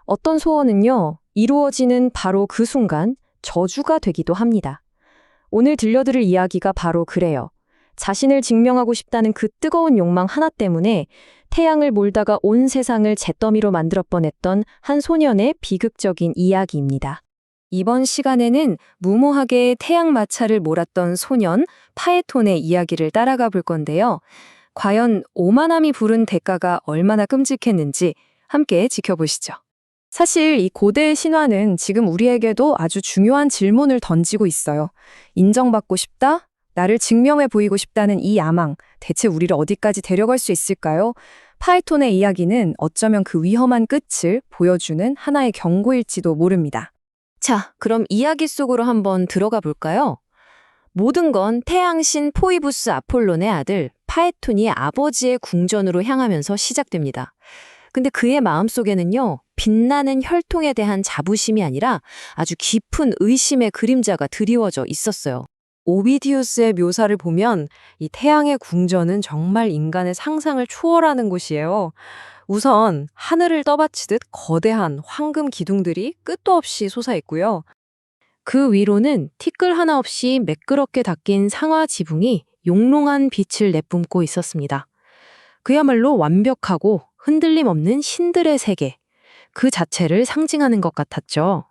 어떤 소원은요, 이루어지는 바로 그 순간 저주가 되기도 합니다. 오늘 들려드릴 이야기가 바로 그래요. 자신을 증명하고 싶다는 그 뜨거운 욕망 하나 때문에 태양을 몰다가 온 세상을 잿더미로 만들어 뻔했던 한 소년의 비극적인 이야기입니다. 이번 시간에는 무모하게 태양 마차를 몰았던 소년 파에톤의 이야기를 따라가 볼 건데요. 과연 오만함이 부른 대가가 얼마나 끔찍했는지 함께 지켜보시죠. 사실 이 고대 신화는 지금 우리에게도 아주 중요한 질문을 던지고 있어요. 인정받고 싶다? 나를 증명해 보이고 싶다는 이 야망, 대체 우리를 어디까지 데려갈 수 있을까요? 파이톤의 이야기는 어쩌면 그 위험한 끝을 보여주는 하나의 경고일지도 모릅니다. 자, 그럼 이야기 속으로 한번 들어가 볼까요? 모든 건 태양신 포이부스 아폴론의 아들 파에톤이 아버지의 궁전으로 향하면서 시작됩니다. 근데 그의 마음속에는요, 빛나는 혈통에 대한 자부심이 아니라 아주 깊은 의심의 그림자가 드리워져 있었어요. 오비디우스의 묘사를 보면 이 태양의 궁전은 정말 인간의 상상을 초월하는 곳이에요. 우선 하늘을 떠받치듯 거대한 황금 기둥들이 끝도 없이 솟아있고요. 그 위로는 티끌 하나 없이 매끄럽게 닦인 상아 지붕이 용롱한 빛을 내뿜고 있었습니다. 그야말로 완벽하고 흔들림 없는 신들의 세계, 그 자체를 상징하는 것 같았죠.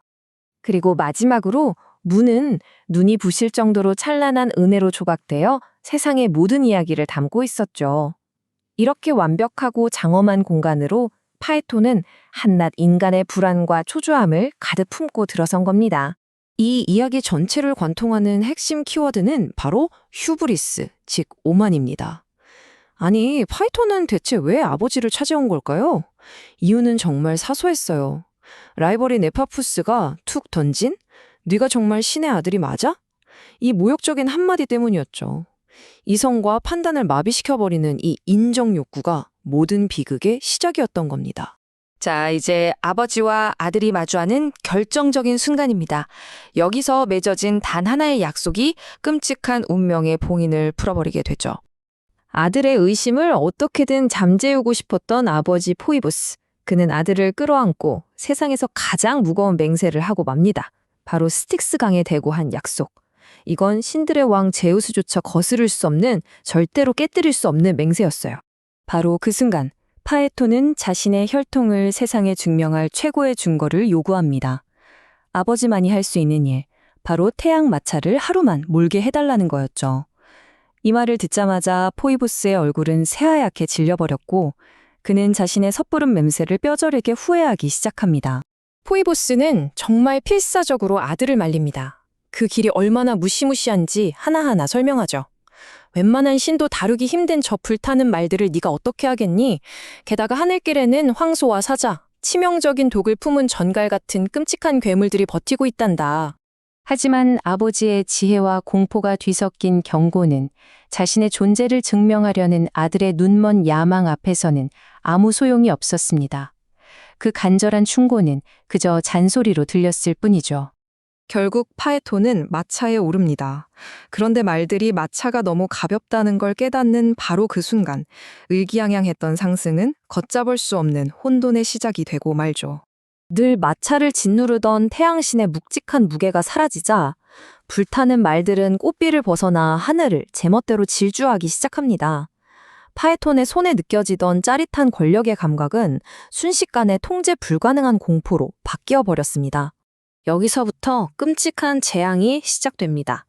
그리고 마지막으로 문은 눈이 부실 정도로 찬란한 은혜로 조각되어 세상의 모든 이야기를 담고 있었죠. 이렇게 완벽하고 장엄한 공간으로 파에톤은 한낱 인간의 불안과 초조함을 가득 품고 들어선 겁니다. 이 이야기 전체를 관통하는 핵심 키워드는 바로 휴브리스, 즉 오만입니다. 아니, 파이톤은 대체 왜 아버지를 찾아온 걸까요? 이유는 정말 사소했어요. 라이벌인 에파푸스가 툭 던진 "네가 정말 신의 아들이 맞아?" 이 모욕적인 한마디 때문이었죠. 이성과 판단을 마비시켜버리는 이 인정 욕구가 모든 비극의 시작이었던 겁니다. 자, 이제 아버지와 아들이 마주하는 결정적인 순간입니다. 여기서 맺어진 단 하나의 약속이 끔찍한 운명의 봉인을 풀어버리게 되죠. 아들의 의심을 어떻게든 잠재우고 싶었던 아버지 포이부스. 그는 아들을 끌어안고 세상에서 가장 무거운 맹세를 하고 맙니다. 바로 스틱스 강에 대고 한 약속. 이건 신들의 왕 제우스조차 거스를 수 없는, 절대로 깨뜨릴 수 없는 맹세였어요. 바로 그 순간 파에톤은 자신의 혈통을 세상에 증명할 최고의 증거를 요구합니다. 아버지만이 할 수 있는 일, 바로 태양 마차를 하루만 몰게 해달라는 거였죠. 이 말을 듣자마자 포이부스의 얼굴은 새하얗게 질려버렸고 그는 자신의 섣부른 맹세를 뼈저리게 후회하기 시작합니다. 포이부스는 정말 필사적으로 아들을 말립니다. 그 길이 얼마나 무시무시한지 하나하나 설명하죠. 웬만한 신도 다루기 힘든 저 불타는 말들을 네가 어떻게 하겠니? 게다가 하늘길에는 황소와 사자, 치명적인 독을 품은 전갈 같은 끔찍한 괴물들이 버티고 있단다. 하지만 아버지의 지혜와 공포가 뒤섞인 경고는 자신의 존재를 증명하려는 아들의 눈먼 야망 앞에서는 아무 소용이 없었습니다. 그 간절한 충고는 그저 잔소리로 들렸을 뿐이죠. 결국 파에톤은 마차에 오릅니다. 그런데 말들이 마차가 너무 가볍다는 걸 깨닫는 바로 그 순간 의기양양했던 상승은 걷잡을 수 없는 혼돈의 시작이 되고 말죠. 늘 마차를 짓누르던 태양신의 묵직한 무게가 사라지자 불타는 말들은 꽃비를 벗어나 하늘을 제멋대로 질주하기 시작합니다. 파에톤의 손에 느껴지던 짜릿한 권력의 감각은 순식간에 통제 불가능한 공포로 바뀌어 버렸습니다. 여기서부터 끔찍한 재앙이 시작됩니다.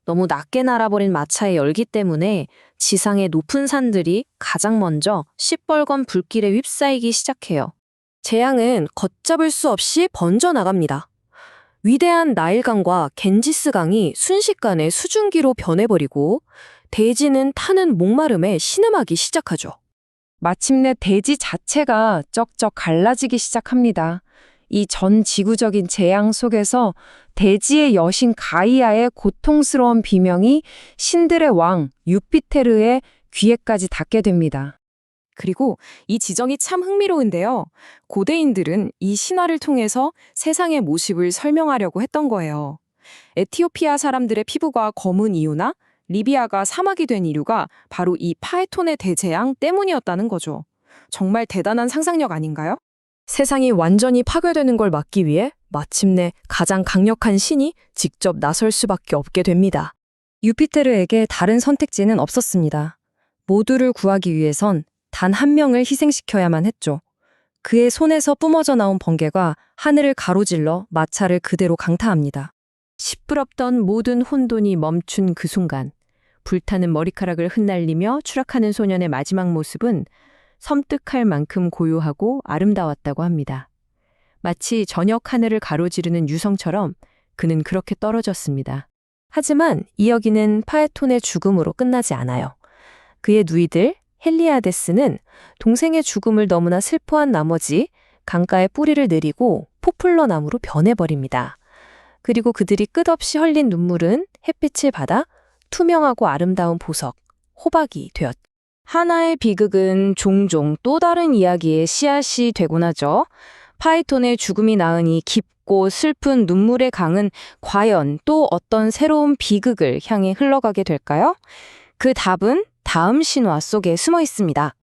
너무 낮게 날아버린 마차의 열기 때문에 지상의 높은 산들이 가장 먼저 시뻘건 불길에 휩싸이기 시작해요. 재앙은 걷잡을 수 없이 번져나갑니다. 위대한 나일강과 겐지스강이 순식간에 수증기로 변해버리고 대지는 타는 목마름에 신음하기 시작하죠. 마침내 대지 자체가 쩍쩍 갈라지기 시작합니다. 이 전 지구적인 재앙 속에서 대지의 여신 가이아의 고통스러운 비명이 신들의 왕 유피테르의 귀에까지 닿게 됩니다. 그리고 이 지정이 참 흥미로운데요. 고대인들은 이 신화를 통해서 세상의 모습을 설명하려고 했던 거예요. 에티오피아 사람들의 피부가 검은 이유나 리비아가 사막이 된 이유가 바로 이 파에톤의 대재앙 때문이었다는 거죠. 정말 대단한 상상력 아닌가요? 세상이 완전히 파괴되는 걸 막기 위해 마침내 가장 강력한 신이 직접 나설 수밖에 없게 됩니다. 유피테르에게 다른 선택지는 없었습니다. 모두를 구하기 위해선 단 한 명을 희생시켜야만 했죠. 그의 손에서 뿜어져 나온 번개가 하늘을 가로질러 마차를 그대로 강타합니다. 시끄럽던 모든 혼돈이 멈춘 그 순간, 불타는 머리카락을 흩날리며 추락하는 소년의 마지막 모습은 섬뜩할 만큼 고요하고 아름다웠다고 합니다. 마치 저녁 하늘을 가로지르는 유성처럼 그는 그렇게 떨어졌습니다. 하지만 이야기는 파에톤의 죽음으로 끝나지 않아요. 그의 누이들 헬리아데스는 동생의 죽음을 너무나 슬퍼한 나머지 강가에 뿌리를 내리고 포플러 나무로 변해버립니다. 그리고 그들이 끝없이 흘린 눈물은 햇빛을 받아 투명하고 아름다운 보석, 호박이 되었죠. 하나의 비극은 종종 또 다른 이야기의 씨앗이 되곤 하죠. 파이톤의 죽음이 낳으니 깊고 슬픈 눈물의 강은 과연 또 어떤 새로운 비극을 향해 흘러가게 될까요? 그 답은 다음 신화 속에 숨어 있습니다.